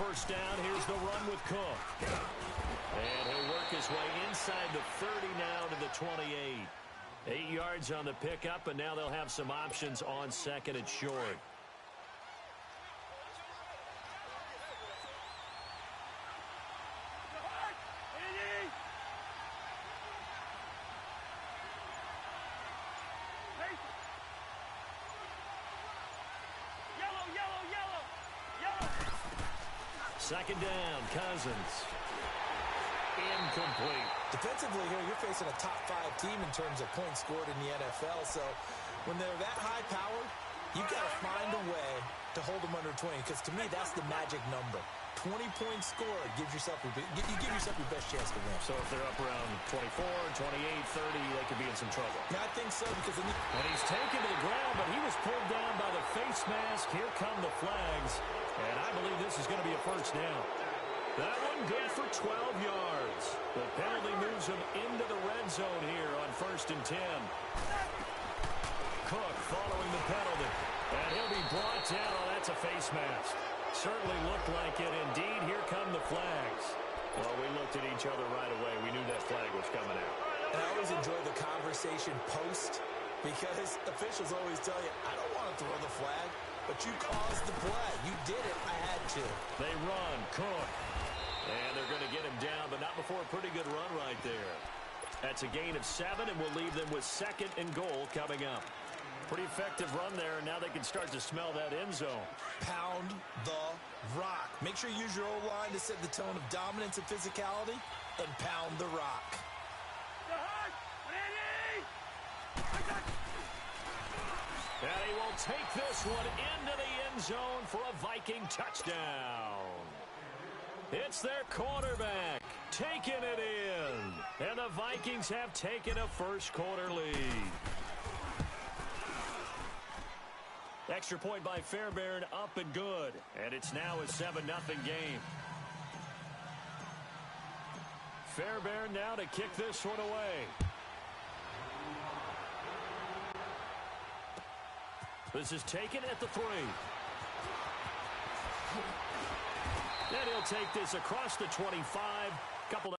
first down. Here's the run with Cook. And he'll work his way inside the 30 now to the 28. 8 yards on the pickup, and now they'll have some options on second and short. Second down, Cousins. Incomplete. Defensively here, you're facing a top 5 team in terms of points scored in the NFL. So when they're that high powered, you've got to find a way to hold them under 20. Because to me, that's the magic number. 20 points scored gives yourself you give yourself your best chance to win. So if they're up around 24, 28, 30, they could be in some trouble. Yeah, I think so because and he's taken to the ground, but he was pulled down by the face mask. Here come the flags, and I believe this is going to be a first down. That one good for 12 yards. The penalty moves him into the red zone here on 1st and 10. Cook following the penalty, and he'll be brought down. Oh, that's a face mask. Certainly looked like it. Indeed, here come the flags. Well, we looked at each other right away. We knew that flag was coming out. And I always enjoy the conversation post because officials always tell you, I don't want to throw the flag, but you caused the play. You did it. I had to. They run. Cook. And they're going to get him down, but not before a pretty good run right there. That's a gain of 7, and we'll leave them with 2nd and goal coming up. Pretty effective run there, and now they can start to smell that end zone. Pound the rock. Make sure you use your O-line to set the tone of dominance and physicality, and pound the rock. And he will take this one into the end zone for a Viking touchdown. It's their quarterback taking it in. And the Vikings have taken a first-quarter lead. Extra point by Fairbairn, up and good. And it's now a 7-0 game. Fairbairn now to kick this one away. This is taken at the 3. And he'll take this across the 25. Couple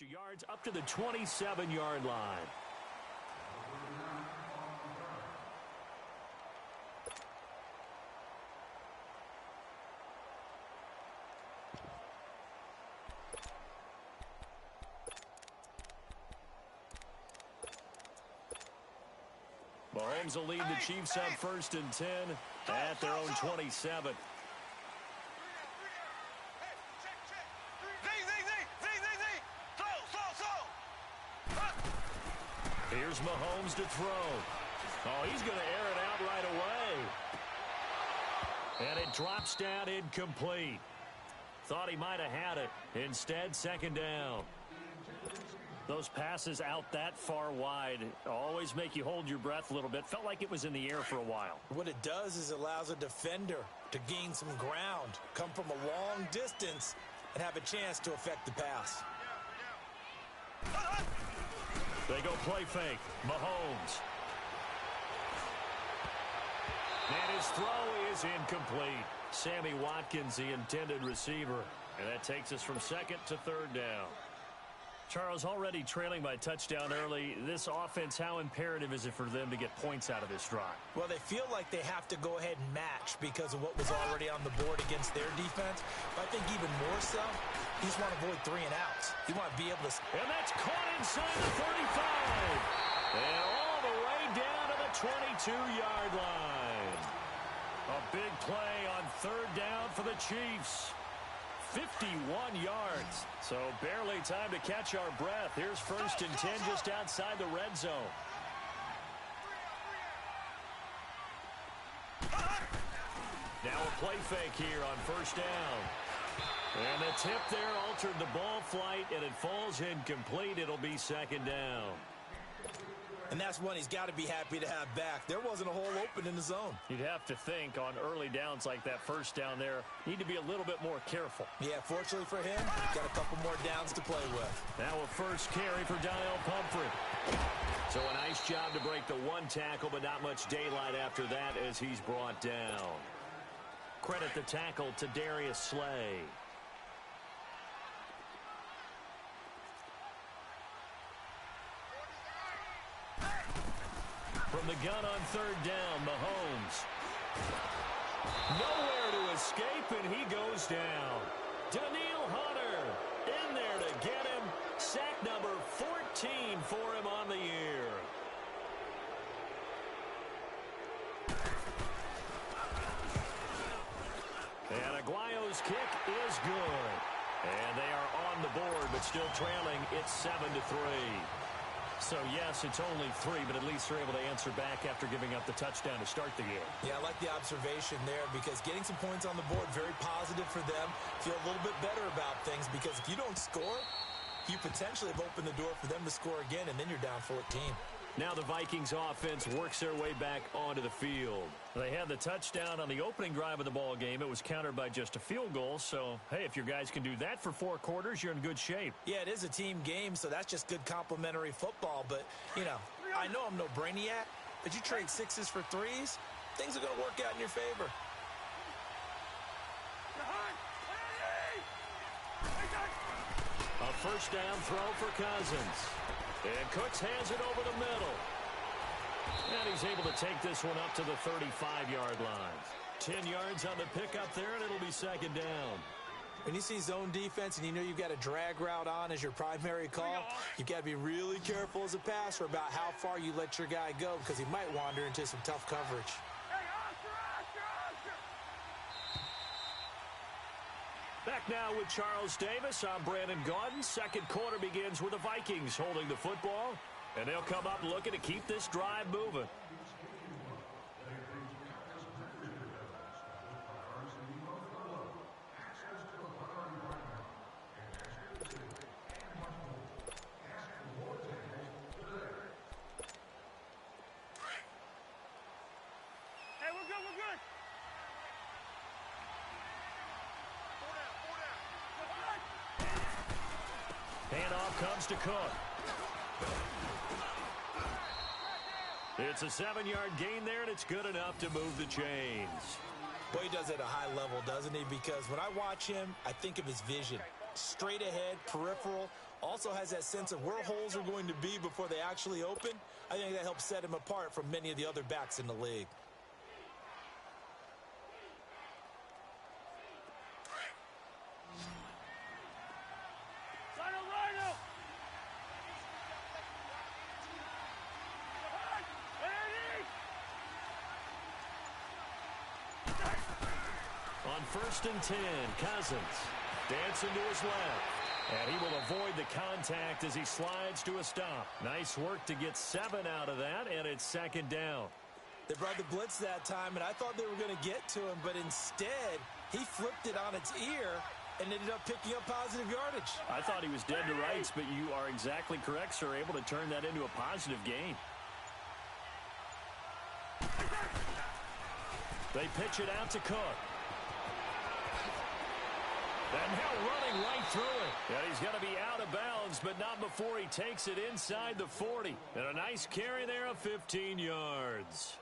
extra yards up to the 27-yard line. Mahomes will lead the Chiefs on 1st and 10 at their own 27. Here's Mahomes to throw. Oh, he's going to air it out right away. And it drops down incomplete. Thought he might have had it. Instead, 2nd down. Those passes out that far wide always make you hold your breath a little bit. Felt like it was in the air for a while. What it does is it allows a defender to gain some ground, come from a long distance, and have a chance to affect the pass. They go play fake. Mahomes. And his throw is incomplete. Sammy Watkins, the intended receiver. And that takes us from 2nd to 3rd down. Charles, already trailing by touchdown early. This offense, how imperative is it for them to get points out of this drive? Well, they feel like they have to go ahead and match because of what was already on the board against their defense. But I think even more so, you just want to avoid 3 and outs. You want to be able to... And that's caught inside the 35. And all the way down to the 22-yard line. A big play on 3rd down for the Chiefs. 51 yards. So barely time to catch our breath. Here's 1st and 10 just outside the red zone. Now a play fake here on 1st down. And the tip there altered the ball flight, and it falls incomplete. It'll be 2nd down. And that's one he's got to be happy to have back. There wasn't a hole open in the zone. You'd have to think on early downs like that 1st down there, need to be a little bit more careful. Yeah, fortunately for him, got a couple more downs to play with. Now a 1st carry for Daniel Pumphrey. So a nice job to break the 1 tackle, but not much daylight after that as he's brought down. Credit the tackle to Darius Slay. From the gun on 3rd down, Mahomes. Nowhere to escape, and he goes down. Daniil Hunter in there to get him. Sack number 14 for him on the year. And Aguayo's kick is good. And they are on the board, but still trailing. It's 7-3. So, yes, it's only 3, but at least they're able to answer back after giving up the touchdown to start the year. Yeah, I like the observation there because getting some points on the board, very positive for them. Feel a little bit better about things because if you don't score, you potentially have opened the door for them to score again, and then you're down 14. Now the Vikings offense works their way back onto the field. They had the touchdown on the opening drive of the ball game. It was countered by just a field goal. So, hey, if your guys can do that for 4 quarters, you're in good shape. Yeah, it is a team game, so that's just good complementary football. But, you know, I know I'm no brainiac, but you trade 6s for 3s, things are going to work out in your favor. A 1st down throw for Cousins. And Cooks hands it over the middle. And he's able to take this one up to the 35-yard line. 10 yards on the pickup there, and it'll be 2nd down. When you see zone defense and you know you've got a drag route on as your primary call, you've got to be really careful as a passer about how far you let your guy go because he might wander into some tough coverage. Back now with Charles Davis. I'm Brandon Gaudin. 2nd quarter begins with the Vikings holding the football. And they'll come up looking to keep this drive moving. Hey, we're good, we're good. Handoff comes to Cook. It's a 7-yard gain there, and it's good enough to move the chains. Boy, he does it at a high level, doesn't he? Because when I watch him, I think of his vision. Straight ahead, peripheral. Also has that sense of where holes are going to be before they actually open. I think that helps set him apart from many of the other backs in the league. On 1st and 10, Cousins dancing to his left. And he will avoid the contact as he slides to a stop. Nice work to get 7 out of that, and it's 2nd down. They brought the blitz that time, and I thought they were going to get to him, but instead, he flipped it on its ear and ended up picking up positive yardage. I thought he was dead to rights, but you are exactly correct, sir, able to turn that into a positive gain. They pitch it out to Cook. And now running right through it. And he's going to be out of bounds, but not before he takes it inside the 40. And a nice carry there of 15 yards.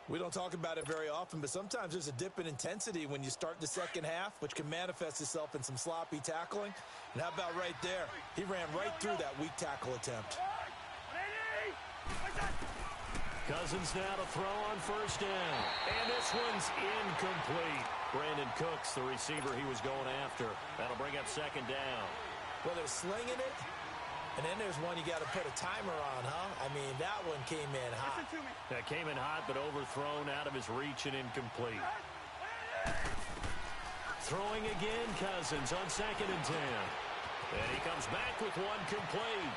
We don't talk about it very often, but sometimes there's a dip in intensity when you start the second half, which can manifest itself in some sloppy tackling. And how about right there? He ran right through that weak tackle attempt. Cousins now to throw on 1st down. And this one's incomplete. Brandon Cooks, the receiver he was going after. That'll bring up 2nd down. Well, they're slinging it. And then there's one you got to put a timer on, huh? I mean, that one came in hot. That came in hot, but overthrown out of his reach and incomplete. Throwing again, Cousins on 2nd and 10. And he comes back with one complete.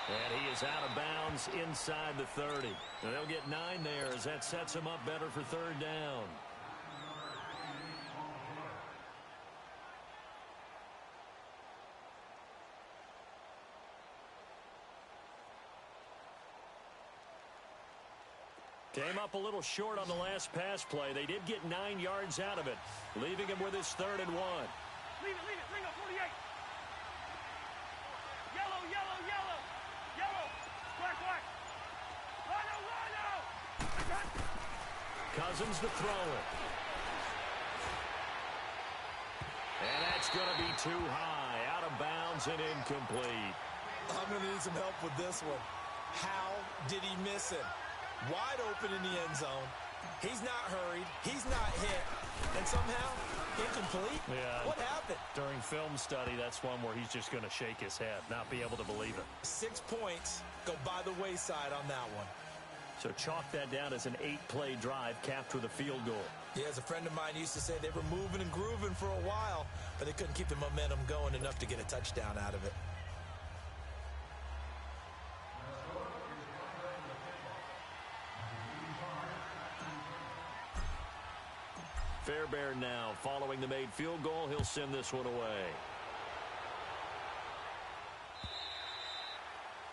And he is out of bounds inside the 30. And they'll get 9 there as that sets him up better for third down. Came up a little short on the last pass play. They did get 9 yards out of it, leaving him with his 3rd and 1. Leave it. Bring up 48. Yellow. Black. Rhino. Cousins to throw it. And that's going to be too high, out of bounds and incomplete. I'm going to need some help with this one. How did he miss it? Wide open in the end zone. He's not hurried. He's not hit. And somehow, incomplete? Yeah. What happened? During film study, that's one where he's just going to shake his head, not be able to believe it. 6 points go by the wayside on that one. So chalk that down as an 8-play drive capped with a field goal. Yeah, as a friend of mine used to say, they were moving and grooving for a while, but they couldn't keep the momentum going enough to get a touchdown out of it. Fairbairn now following the made field goal. He'll send this one away.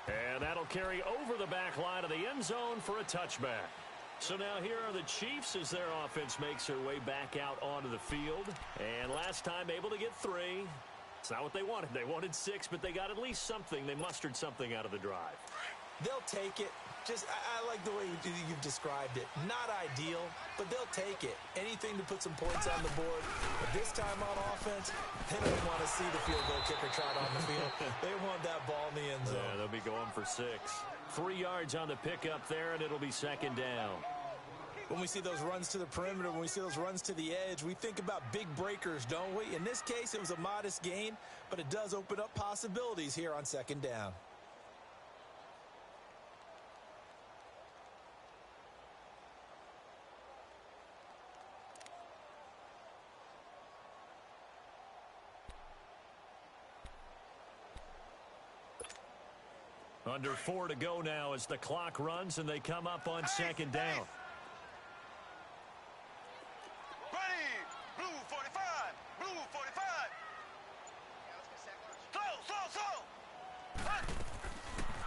And that'll carry over the back line of the end zone for a touchback. So now here are the Chiefs as their offense makes their way back out onto the field. And last time able to get 3. It's not what they wanted. They wanted 6, but they got at least something. They mustered something out of the drive. They'll take it. I like the way you've described it. Not ideal, but they'll take it. Anything to put some points on the board. But this time on offense, they don't want to see the field goal kicker trot on the field. They want that ball in the end zone. Yeah, they'll be going for 6. 3 yards on the pickup there, and it'll be 2nd down. When we see those runs to the perimeter, when we see those runs to the edge, we think about big breakers, don't we? In this case, it was a modest gain, but it does open up possibilities here on 2nd down. Under 4 to go now as the clock runs and they come up on 2nd down. Ready. Blue 45. Blue 45. Slow.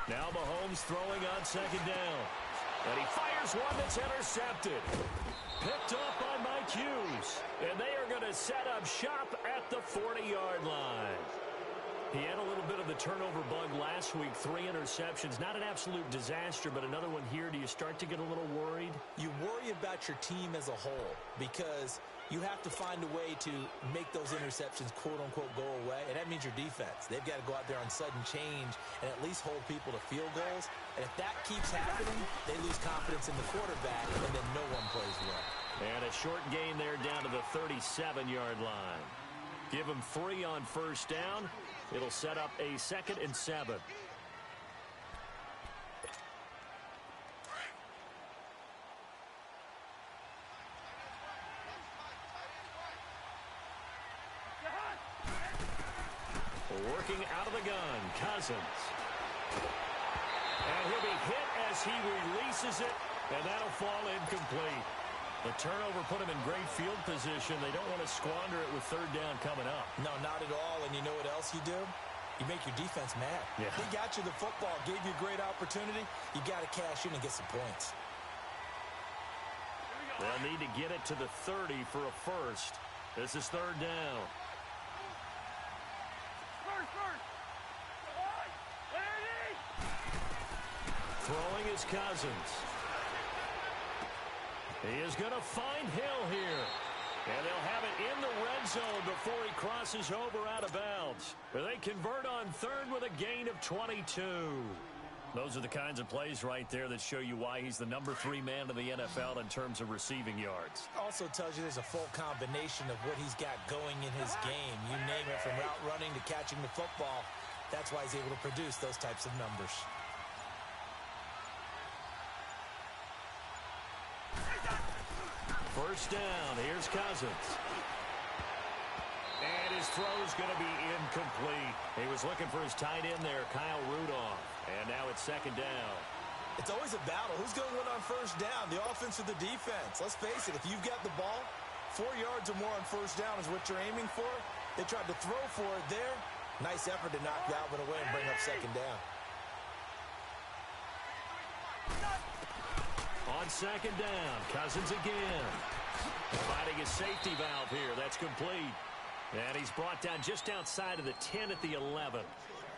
Now Mahomes throwing on 2nd down. And he fires one that's intercepted. Picked off by Mike Hughes. And they are going to set up shop at the 40-yard line. He had a little bit of the turnover bug last week, 3 interceptions. Not an absolute disaster, but another one here. Do you start to get a little worried? You worry about your team as a whole because you have to find a way to make those interceptions, quote-unquote, go away, and that means your defense. They've got to go out there on sudden change and at least hold people to field goals. And if that keeps happening, they lose confidence in the quarterback, and then no one plays well. And a short gain there down to the 37-yard line. Give them 3 on 1st down. It'll set up a 2nd and 7. Working out of the gun, Cousins. And he'll be hit as he releases it, and that'll fall incomplete. The turnover put him in great field position. They don't want to squander it with 3rd down coming up. No, not at all. And you know what else you do? You make your defense mad. Yeah. They got you the football, gave you a great opportunity. You got to cash in and get some points. They'll need to get it to the 30 for a first. This is 3rd down. First. Ready. Throwing is Cousins. He is going to find Hill here. And they'll have it in the red zone before he crosses over out of bounds. They convert on 3rd with a gain of 22. Those are the kinds of plays right there that show you why he's the number 3 man in the NFL in terms of receiving yards. Also tells you there's a full combination of what he's got going in his game. You name it, from route running to catching the football. That's why he's able to produce those types of numbers. First down, here's Cousins. And his throw's going to be incomplete. He was was looking for his tight end there, Kyle Rudolph. And now it's second down. It's always a battle. Who's going to win on first down, the offense or the defense? Let's face it, if you've got the ball, 4 yards or more on first down is what you're aiming for. They tried to throw for it there. Nice effort to knock that one away and bring up second down. On second down, Cousins again. Finding his safety valve here. That's complete. And he's brought down just outside of the 10 at the 11.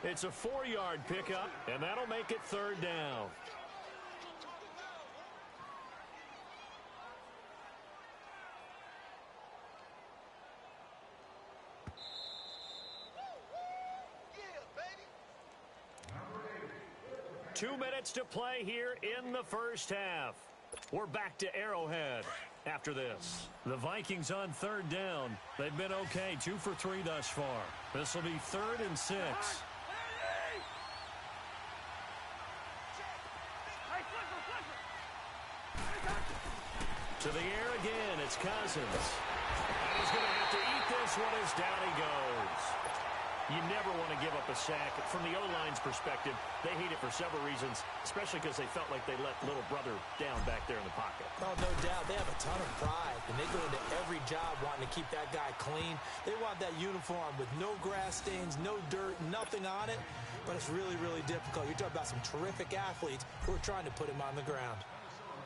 It's a 4-yard pickup, and that'll make it third down. Two minutes to play here in the first half. We're back to Arrowhead after this. The Vikings on third down. They've been okay, 2 for 3 thus far. This will be 3rd and 6. To the air again, it's Cousins. And he's going to have to eat this one as down he goes. You never want to give up a sack. From the O-line's perspective, they hate it for several reasons, especially because they felt like they let little brother down back there in the pocket. Oh, no doubt. They have a ton of pride, and they go into every job wanting to keep that guy clean. They want that uniform with no grass stains, no dirt, nothing on it, but it's really, really difficult. You're talking about some terrific athletes who are trying to put him on the ground.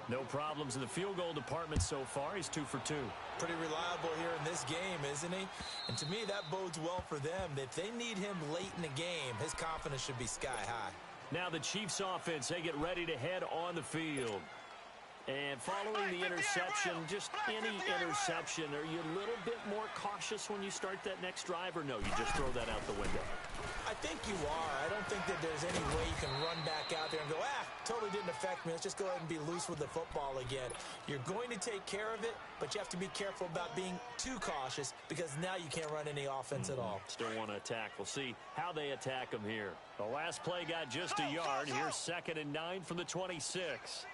No problems in the field goal department so far. He's 2 for 2. Pretty reliable here in this game, isn't he? And to me, that bodes well for them. If they need him late in the game, his confidence should be sky high. Now the Chiefs offense, they get ready to head on the field. And following the interception, just any interception, are you a little bit more cautious when you start that next drive, or no, you just throw that out the window? I think you are. I don't think that there's any way you can run back out there and go, totally didn't affect me. Let's just go ahead and be loose with the football again. You're going to take care of it, but you have to be careful about being too cautious because now you can't run any offense at all. Still want to attack. We'll see how they attack him here. The last play got just a yard. Here's 2nd and 9 from the 26.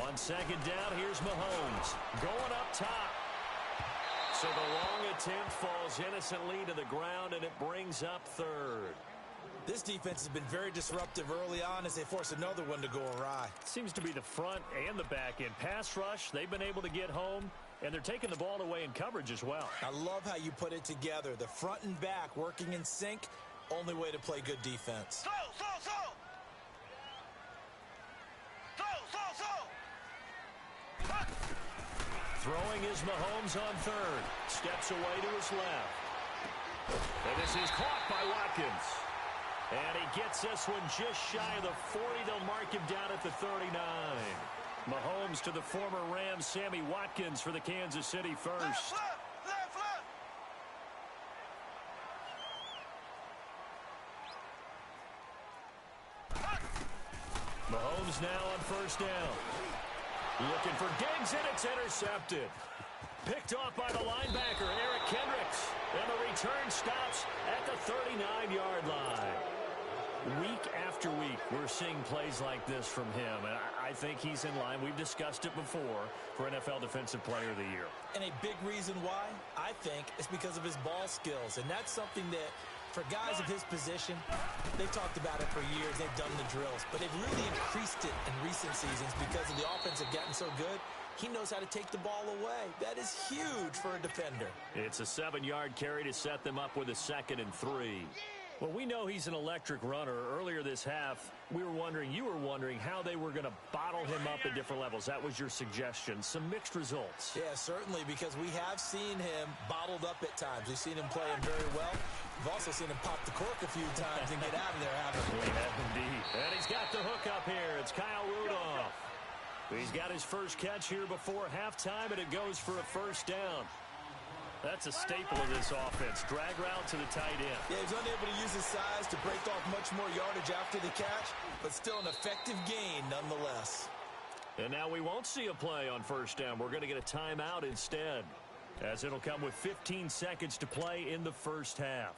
On second down, here's Mahomes going up top. So the long attempt falls innocently to the ground, and it brings up 3rd. This defense has been very disruptive early on as they force another one to go awry. Seems to be the front and the back end. Pass rush, they've been able to get home, and they're taking the ball away in coverage as well. I love how you put it together. The front and back working in sync, only way to play good defense. Throwing is Mahomes on 3rd. Steps away to his left. And this is caught by Watkins. And he gets this one just shy of the 40. They'll mark him down at the 39. Mahomes to the former Rams, Sammy Watkins for the Kansas City first. Mahomes now on first down. Looking for Diggs, and it's intercepted. Picked off by the linebacker, Eric Kendricks. And the return stops at the 39-yard line. Week after week, we're seeing plays like this from him. And I think he's in line. We've discussed it before for NFL Defensive Player of the Year. And a big reason why, I think, is because of his ball skills. And that's something that, for guys of his position, they've talked about it for years. They've done the drills. But they've really increased it in recent seasons because of the offense have gotten so good. He knows how to take the ball away. That is huge for a defender. It's a 7-yard carry to set them up with a 2nd and 3. Well, we know he's an electric runner. Earlier this half, you were wondering how they were going to bottle him up at different levels. That was your suggestion. Some mixed results. Yeah, certainly, because we have seen him bottled up at times. We've seen him play him very well. We've also seen him pop the cork a few times and get out of there, haven't we? We have indeed. And he's got the hook up here. It's Kyle Rudolph. He's got his first catch here before halftime, and it goes for a first down. That's a staple of this offense. Drag route to the tight end. Yeah, he's unable to use his size to break off much more yardage after the catch, but still an effective gain nonetheless. And now we won't see a play on first down. We're going to get a timeout instead, as it'll come with 15 seconds to play in the first half.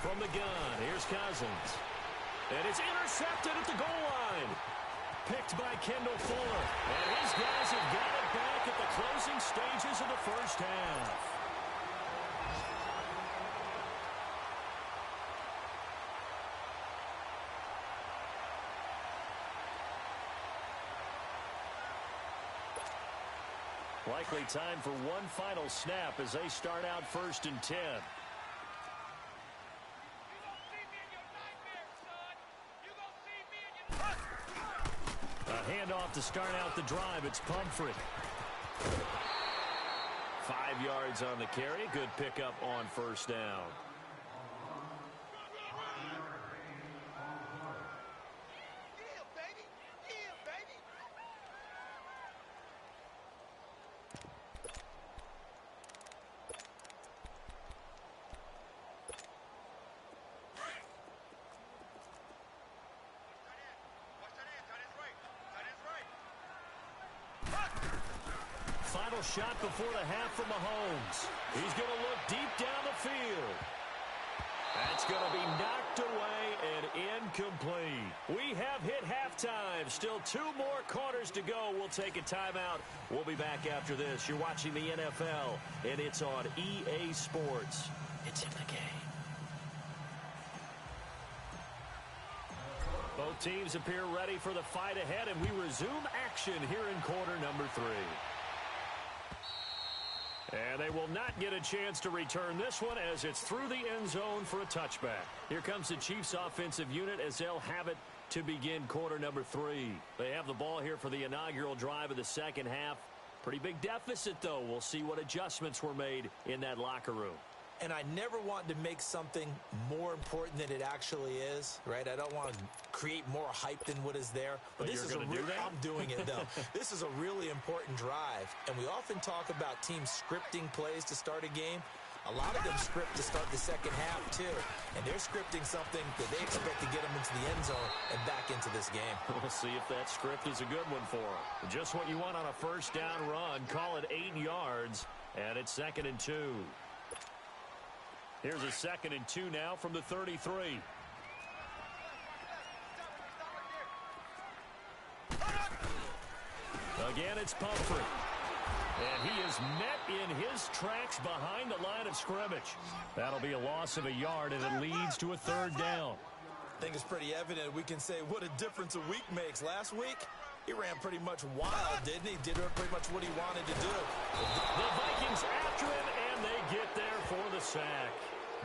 From the gun, here's Cousins. And it's intercepted at the goal line. Picked by Kendall Fuller. And his guys have got it back at the closing stages of the first half. Likely time for one final snap as they start out 1st and 10. A handoff to start out the drive. It's Pumphrey. 5 yards on the carry. Good pickup on 1st down. Final shot before the half from Mahomes. He's going to look deep down the field. That's going to be knocked away and incomplete. We have hit halftime. Still 2 more quarters to go. We'll take a timeout. We'll be back after this. You're watching the NFL, and it's on EA Sports. It's in the game. Both teams appear ready for the fight ahead, and we resume action here in quarter number 3. And they will not get a chance to return this one as it's through the end zone for a touchback. Here comes the Chiefs offensive unit as they'll have it to begin quarter number 3. They have the ball here for the inaugural drive of the second half. Pretty big deficit, though. We'll see what adjustments were made in that locker room. And I never want to make something more important than it actually is, right? I don't want to create more hype than what is there. But this is I'm doing it, though. This is a really important drive. And we often talk about teams scripting plays to start a game. A lot of them script to start the second half, too. And they're scripting something that they expect to get them into the end zone and back into this game. We'll see if that script is a good one for them. Just what you want on a first down run. Call it 8 yards. And it's 2nd and 2. Here's a 2nd and 2 now from the 33. Again, it's Pumphrey. And he is met in his tracks behind the line of scrimmage. That'll be a loss of a yard, and it leads to a 3rd down. I think it's pretty evident. We can say what a difference a week makes. Last week, he ran pretty much wild, didn't he? Did pretty much what he wanted to do. The Vikings after him, and they get there for the sack.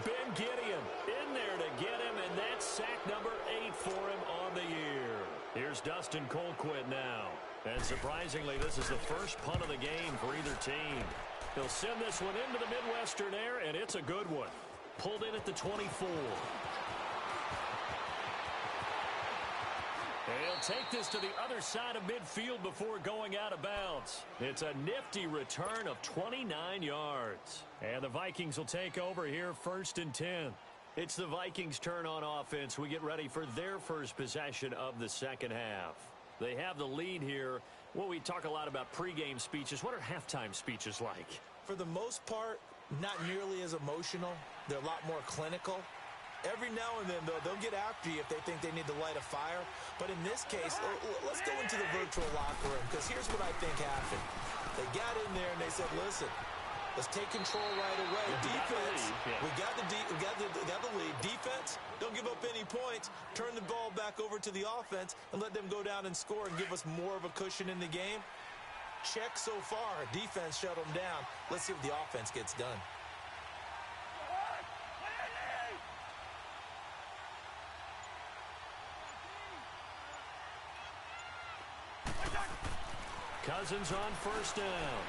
Ben Gideon in there to get him, and that's sack number 8 for him on the year. Here's Dustin Colquitt now. And surprisingly, this is the first punt of the game for either team. He'll send this one into the Midwestern air, and it's a good one. Pulled in at the 24. He'll take this to the other side of midfield before going out of bounds. It's a nifty return of 29 yards. And the Vikings will take over here 1st and 10. It's the Vikings' turn on offense. We get ready for their first possession of the second half. They have the lead here. Well, we talk a lot about pregame speeches. What are halftime speeches like? For the most part, not nearly as emotional. They're a lot more clinical. Every now and then, though, they'll get after you if they think they need to light a fire. But in this case, let's go into the virtual locker room, because here's what I think happened. They got in there and they said, listen, let's take control right away. Defense, we got the lead. Defense, don't give up any points. Turn the ball back over to the offense and let them go down and score and give us more of a cushion in the game. Check so far. Defense shut them down. Let's see what the offense gets done. Cousins on 1st down.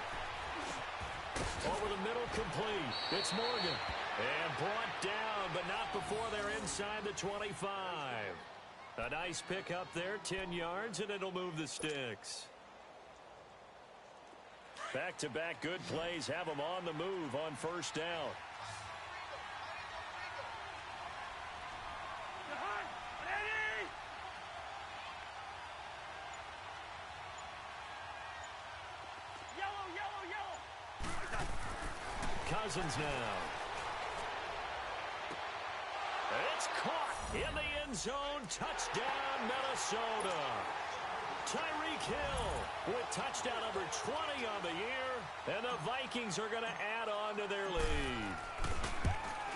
Over the middle, complete. It's Morgan. And brought down, but not before they're inside the 25. A nice pick up there, 10 yards, and it'll move the sticks. Back-to-back good plays have them on the move on 1st down. Cousins now. It's caught in the end zone. Touchdown, Minnesota. Tyreek Hill with touchdown number 20 on the year. And the Vikings are going to add on to their lead.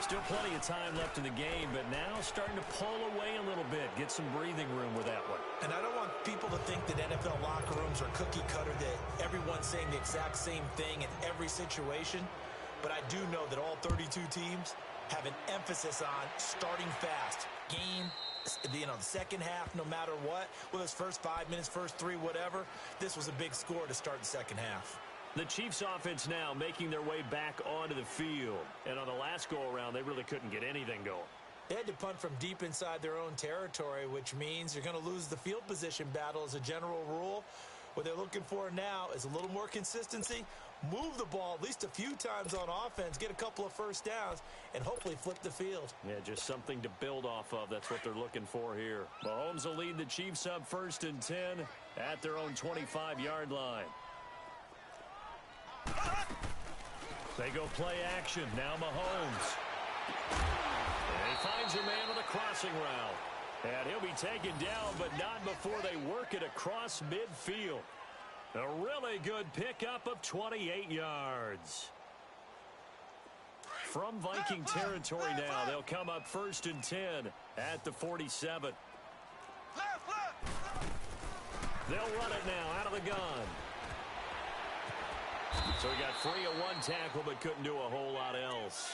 Still plenty of time left in the game, but now starting to pull away a little bit. Get some breathing room with that one. And I don't want people to think that NFL locker rooms are cookie cutter, that everyone's saying the exact same thing in every situation. But I do know that all 32 teams have an emphasis on starting fast. Game, the second half, no matter what, whether it's first 5 minutes, first 3, whatever, this was a big score to start the second half. The Chiefs offense now making their way back onto the field. And on the last go-around, they really couldn't get anything going. They had to punt from deep inside their own territory, which means you're going to lose the field position battle as a general rule. What they're looking for now is a little more consistency, move the ball at least a few times on offense, get a couple of first downs, and hopefully flip the field. Yeah, just something to build off of. That's what they're looking for here. Mahomes will lead the Chiefs up 1st and 10 at their own 25-yard line. They go play action. Now Mahomes. And he finds a man on the crossing route. And he'll be taken down, but not before they work it across midfield. A really good pickup of 28 yards. From Viking territory now, they'll come up 1st and 10 at the 47. They'll run it now out of the gun. So he got free of one tackle, but couldn't do a whole lot else.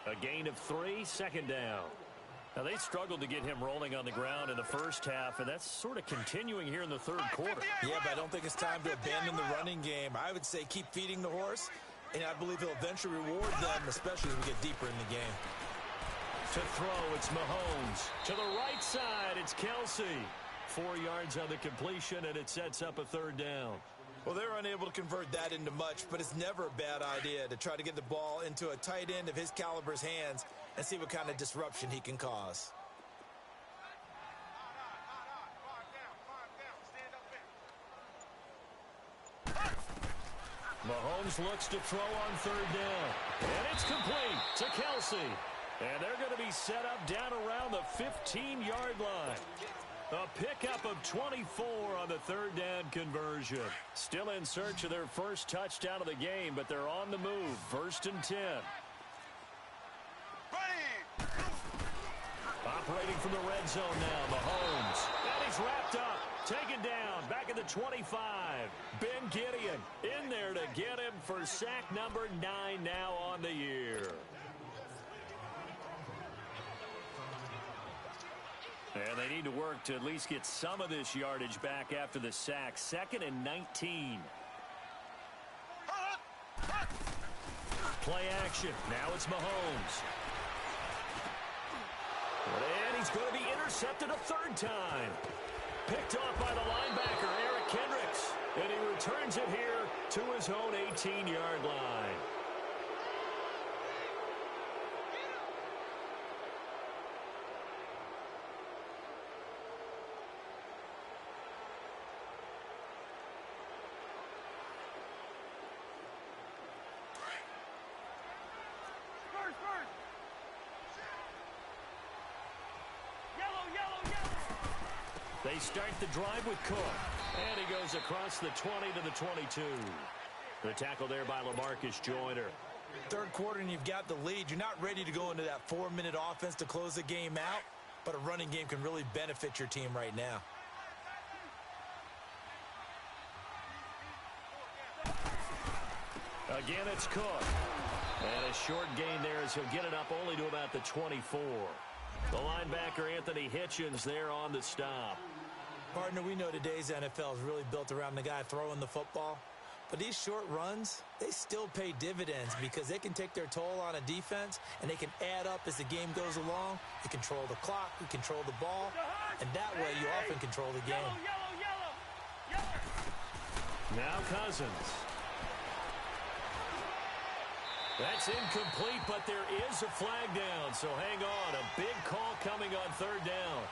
A gain of 3, 2nd down. Now, they struggled to get him rolling on the ground in the first half, and that's sort of continuing here in the third quarter. Yeah, but I don't think it's time to abandon the running game. I would say keep feeding the horse, and I believe he'll eventually reward them, especially as we get deeper in the game. To throw, it's Mahomes. To the right side, it's Kelsey. 4 yards on the completion, and it sets up a 3rd down. Well, they're unable to convert that into much, but it's never a bad idea to try to get the ball into a tight end of his caliber's hands and see what kind of disruption he can cause. Mahomes looks to throw on 3rd down. And it's complete to Kelsey. And they're going to be set up down around the 15-yard line. A pickup of 24 on the 3rd down conversion. Still in search of their first touchdown of the game, but they're on the move. 1st and 10. Operating from the red zone now, Mahomes. And he's wrapped up. Taken down. Back at the 25. Ben Gideon in there to get him for sack number 9 now on the year. And they need to work to at least get some of this yardage back after the sack. 2nd and 19. Play action. Now it's Mahomes. And he's going to be intercepted a 3rd time. Picked off by the linebacker, Eric Kendricks. And he returns it here to his own 18-yard line. They start the drive with Cook. And he goes across the 20 to the 22. The tackle there by LaMarcus Joyner. 3rd quarter and you've got the lead. You're not ready to go into that 4-minute offense to close the game out, but a running game can really benefit your team right now. Again, it's Cook. And a short gain there as he'll get it up only to about the 24. The linebacker, Anthony Hitchens, there on the stop. Partner, we know today's NFL is really built around the guy throwing the football. But these short runs, they still pay dividends because they can take their toll on a defense, and they can add up as the game goes along. You control the clock, you control the ball, and that way you often control the game. Now Cousins. That's incomplete, but there is a flag down, so hang on. A big call coming on 3rd down.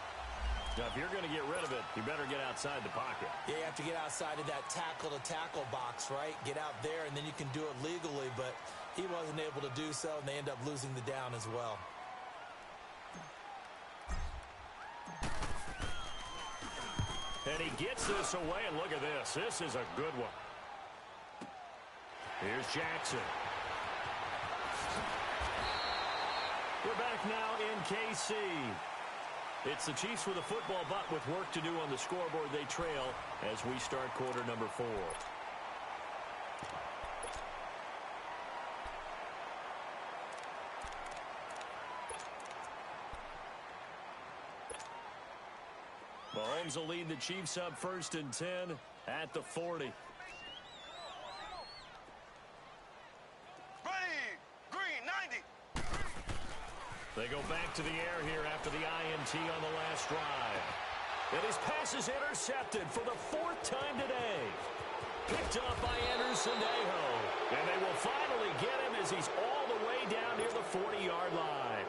Now, if you're going to get rid of it, you better get outside the pocket. Yeah, you have to get outside of that tackle-to-tackle box, right? Get out there, and then you can do it legally, but he wasn't able to do so, and they end up losing the down as well. And he gets this away, and look at this. This is a good one. Here's Jackson. We're back now in KC. It's the Chiefs with a football, but with work to do on the scoreboard, they trail as we start quarter number 4. Mahomes will lead the Chiefs up 1st and 10 at the 40. They go back to the air here after the INT on the last drive. And his pass is intercepted for the 4th time today. Picked up by Anderson-Aho. And they will finally get him as he's all the way down near the 40-yard line.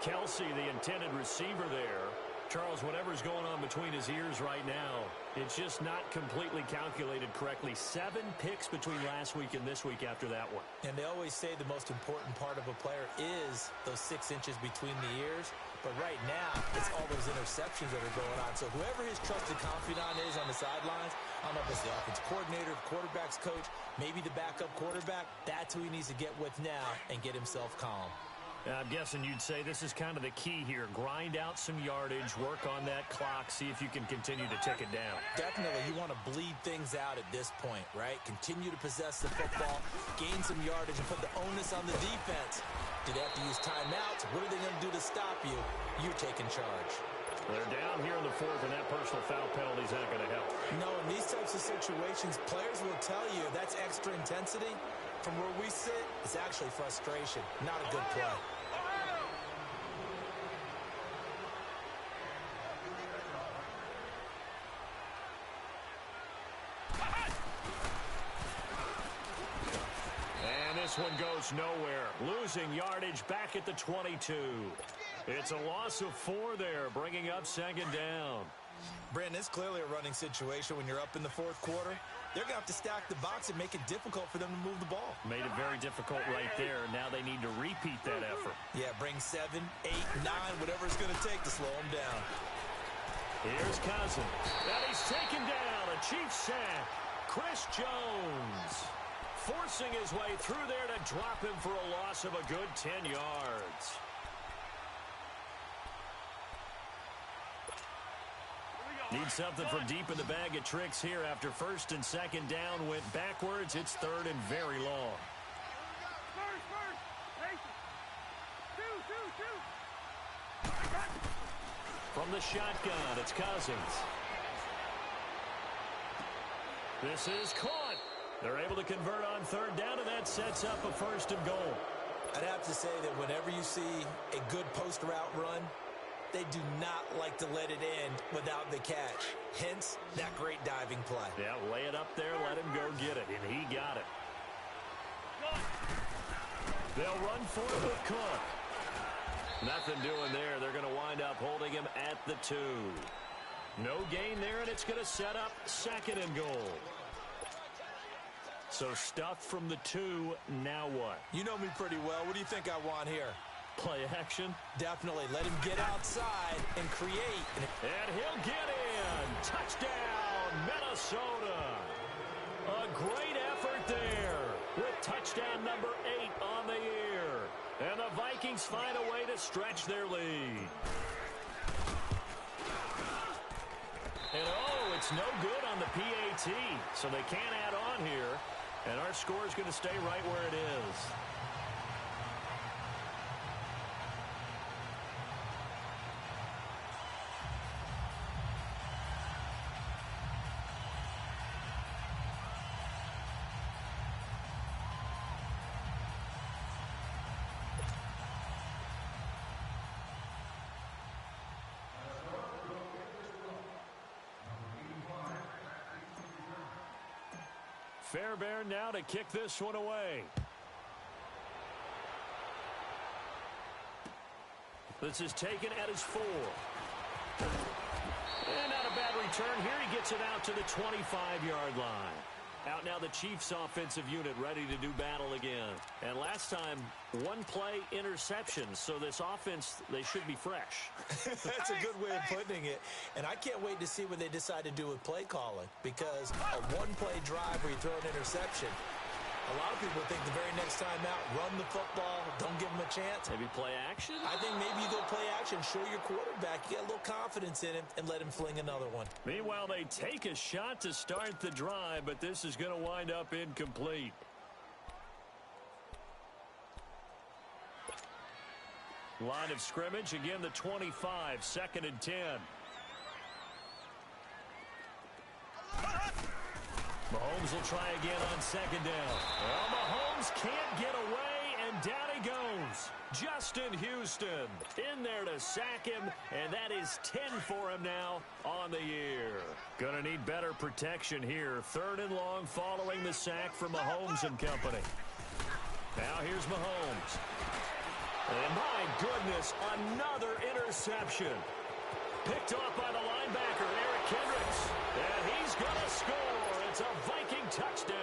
Kelsey, the intended receiver there. Charles, whatever's going on between his ears right now, it's just not completely calculated correctly. 7 picks between last week and this week after that one. And they always say the most important part of a player is those 6 inches between the ears. But right now, it's all those interceptions that are going on. So whoever his trusted confidant is on the sidelines, I don't know if it's the offensive coordinator, the quarterback's coach, maybe the backup quarterback, that's who he needs to get with now and get himself calm. I'm guessing you'd say this is kind of the key here. Grind out some yardage, work on that clock, see if you can continue to tick it down. Definitely. You want to bleed things out at this point, right? Continue to possess the football, gain some yardage, and put the onus on the defense. Do they have to use timeouts? What are they going to do to stop you? You're taking charge. They're down here in the 4th, and that personal foul penalty is not going to help. No, in these types of situations, players will tell you that's extra intensity. From where we sit, it's actually frustration, not a good play. And this one goes nowhere. Losing yardage back at the 22. It's a loss of 4 there, bringing up 2nd down. Brandon, it's clearly a running situation when you're up in the 4th quarter. They're going to have to stack the box and make it difficult for them to move the ball. Made it very difficult right there. Now they need to repeat that effort. Yeah, bring 7, 8, 9, whatever it's going to take to slow them down. Here's Cousins. And he's taken down. A Chiefs sack. Chris Jones forcing his way through there to drop him for a loss of a good 10 yards. Need something from deep in the bag of tricks here after 1st and 2nd down went backwards. It's 3rd and very long. From the shotgun, it's Cousins. This is caught. They're able to convert on 3rd down, and that sets up a 1st and goal. I'd have to say that whenever you see a good post route run, they do not like to let it end without the catch. Hence, that great diving play. Yeah, lay it up there, let him go get it, and he got it. They'll run for it with Cook. Nothing doing there. They're going to wind up holding him at the 2. No gain there, and it's going to set up 2nd and goal. So stuff from the 2, now what? You know me pretty well. What do you think I want here? Play action? Definitely. Let him get outside and create. And he'll get in. Touchdown, Minnesota. A great effort there with touchdown number 8 on the year. And the Vikings find a way to stretch their lead. And oh, it's no good on the PAT. So they can't add on here. And our score is going to stay right where it is. Fairbairn now to kick this one away. This is taken at his 4. And not a bad return here. He gets it out to the 25-yard line. Out now the Chiefs offensive unit ready to do battle again. And last time, one play interception. So this offense, they should be fresh. That's a good way of putting it. And I can't wait to see what they decide to do with play calling. Because a one-play drive where you throw an interception, a lot of people think the very next time out, run the football, don't give them a chance. Maybe play action? I think maybe you go play action, show your quarterback, you get a little confidence in him, and let him fling another one. Meanwhile, they take a shot to start the drive, but this is going to wind up incomplete. Line of scrimmage, again the 25, 2nd and 10. Mahomes will try again on 2nd down. Well, Mahomes can't get away, and down he goes. Justin Houston in there to sack him, and that is 10 for him now on the year. Gonna need better protection here. 3rd and long following the sack from Mahomes and company. Now here's Mahomes. And my goodness, another interception. Picked off by the linebacker, Eric Kendricks. And he's gonna score. It's a Viking touchdown.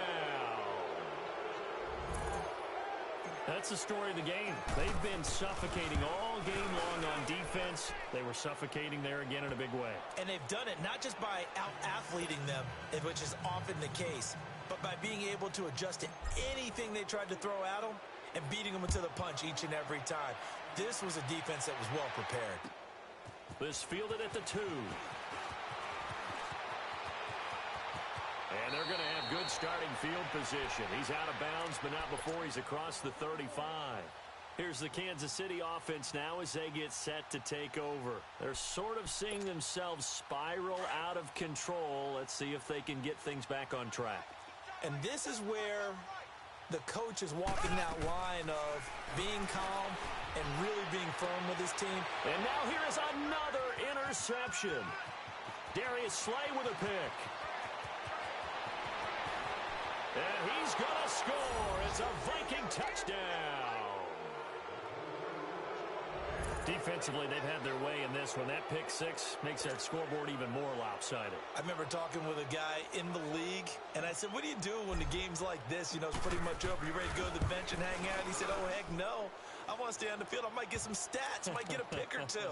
That's the story of the game. They've been suffocating all game long on defense. They were suffocating there again in a big way. And they've done it not just by out-athleting them, which is often the case, but by being able to adjust to anything they tried to throw at them and beating them to the punch each and every time. This was a defense that was well prepared. This fielded at the 2. And they're going to have good starting field position. He's out of bounds, but not before he's across the 35. Here's the Kansas City offense now as they get set to take over. They're sort of seeing themselves spiral out of control. Let's see if they can get things back on track. And this is where the coach is walking that line of being calm and really being firm with his team. And now here is another interception. Darius Slay with a pick. And he's going to score. It's a Viking touchdown. Defensively, they've had their way in this one. That pick 6 makes that scoreboard even more lopsided. I remember talking with a guy in the league, and I said, what do you do when the game's like this? You know, it's pretty much over. You ready to go to the bench and hang out? And he said, oh, heck no. I want to stay on the field. I might get some stats. I might get a pick or two.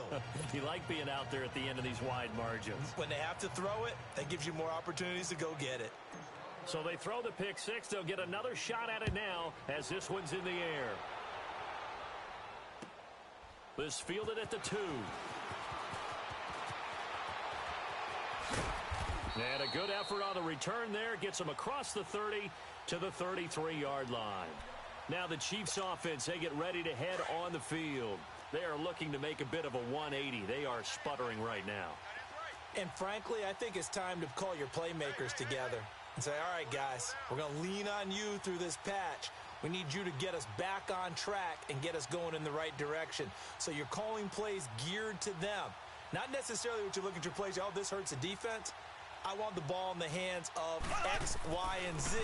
You like being out there at the end of these wide margins. When they have to throw it, that gives you more opportunities to go get it. So they throw the pick 6. They'll get another shot at it now as this one's in the air. This fielded at the 2. And a good effort on the return there. Gets them across the 30 to the 33-yard line. Now the Chiefs offense, they get ready to head on the field. They are looking to make a bit of a 180. They are sputtering right now. And frankly, I think it's time to call your playmakers together and say, all right, guys, we're going to lean on you through this patch. We need you to get us back on track and get us going in the right direction. So you're calling plays geared to them. Not necessarily what you look at your plays, oh, this hurts the defense. I want the ball in the hands of X, Y, and Z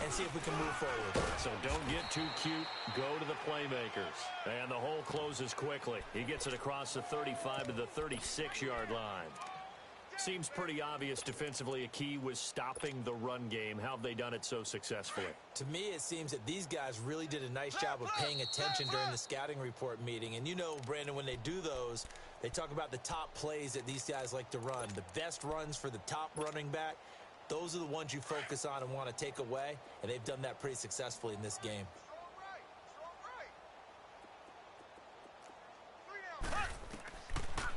and see if we can move forward. So don't get too cute. Go to the playmakers. And the hole closes quickly. He gets it across the 35 to the 36-yard line. Seems pretty obvious defensively a key was stopping the run game. How have they done it so successfully? To me, it seems that these guys really did a nice job of paying attention during the scouting report meeting. And you know, Brandon, when they do those, they talk about the top plays that these guys like to run. The best runs for the top running back, those are the ones you focus on and want to take away. And they've done that pretty successfully in this game.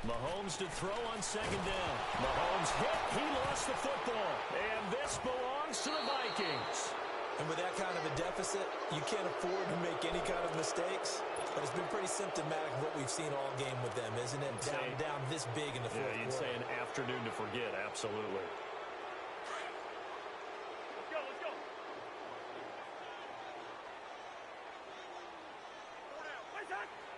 Mahomes to throw on 2nd down. Mahomes hit. He lost the football. And this belongs to the Vikings. And with that kind of a deficit, you can't afford to make any kind of mistakes. But it's been pretty symptomatic of what we've seen all game with them, isn't it? Down this big in the fourth quarter. You'd say an afternoon to forget, absolutely.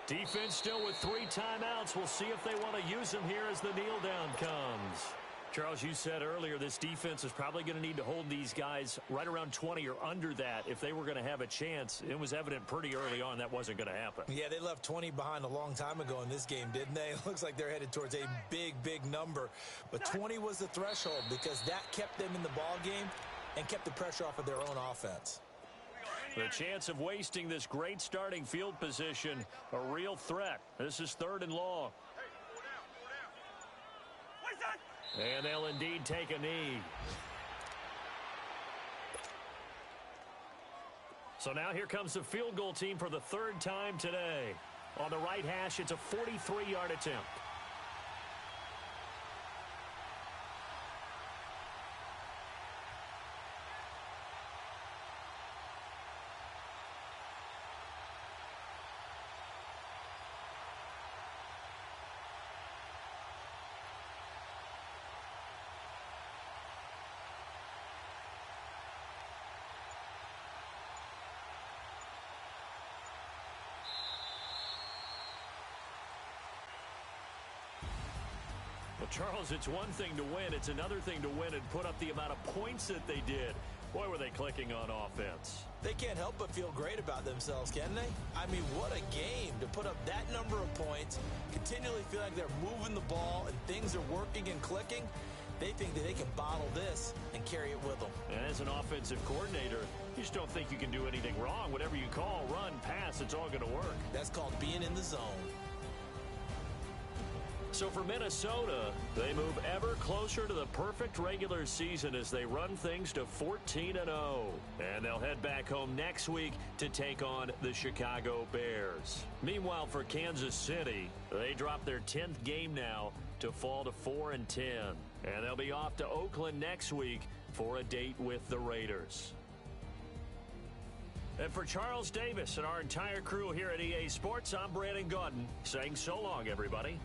Defense still with 3 timeouts. We'll see if they want to use them here as the kneel down comes. Charles, you said earlier this defense is probably going to need to hold these guys right around 20 or under that if they were going to have a chance. It was evident pretty early on that wasn't going to happen. Yeah, they left 20 behind a long time ago in this game, didn't they? It looks like they're headed towards a big, big number. But 20 was the threshold because that kept them in the ball game. and kept the pressure off of their own offense. The chance of wasting this great starting field position, a real threat. This is 3rd and long. And they'll indeed take a knee. So now here comes the field goal team for the 3rd time today. On the right hash, it's a 43-yard attempt. Well, Charles, it's one thing to win. It's another thing to win and put up the amount of points that they did. Boy, were they clicking on offense. They can't help but feel great about themselves, can they? I mean, what a game to put up that number of points, continually feel like they're moving the ball and things are working and clicking. They think that they can bottle this and carry it with them. And as an offensive coordinator, you just don't think you can do anything wrong. Whatever you call, run, pass, it's all going to work. That's called being in the zone. So for Minnesota, they move ever closer to the perfect regular season as they run things to 14-0. And they'll head back home next week to take on the Chicago Bears. Meanwhile, for Kansas City, they drop their 10th game now to fall to 4-10. And they'll be off to Oakland next week for a date with the Raiders. And for Charles Davis and our entire crew here at EA Sports, I'm Brandon Gaudin saying so long, everybody.